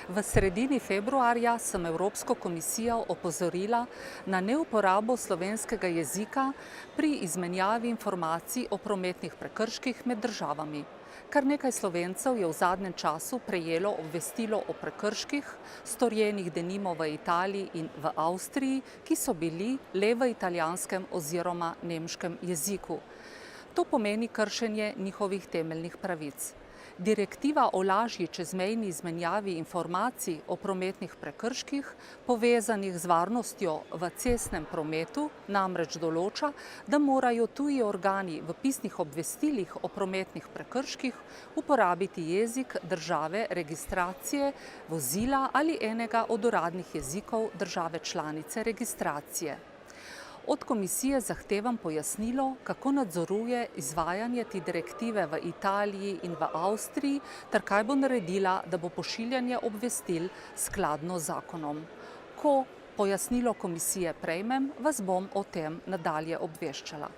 V sredini februarja sem Evropsko komisijo opozorila na neuporabo slovenskega jezika pri izmenjavi informacij o prometnih prekrških med državami. Kar nekaj Slovencev je v zadnjem času prejelo obvestilo o prekrških, storjenih denimo v Italiji in v Avstriji, ki so bili le v italijanskem oziroma nemškem jeziku. To pomeni kršenje njihovih temeljnih pravic. Direktiva o lažji čezmejni izmenjavi informacij o prometnih prekrških, povezanih z varnostjo v cestnem prometu, namreč določa, da morajo tuji organi v pisnih obvestilih o prometnih prekrških uporabiti jezik države registracije vozila ali enega od uradnih jezikov države članice registracije. Od komisije zahtevam pojasnilo, kako nadzoruje izvajanje te direktive v Italiji in v Avstriji, ter kaj bo naredila, da bo pošiljanje obvestil skladno z zakonom. Ko pojasnilo komisije prejmem, vas bom o tem nadalje obveščala.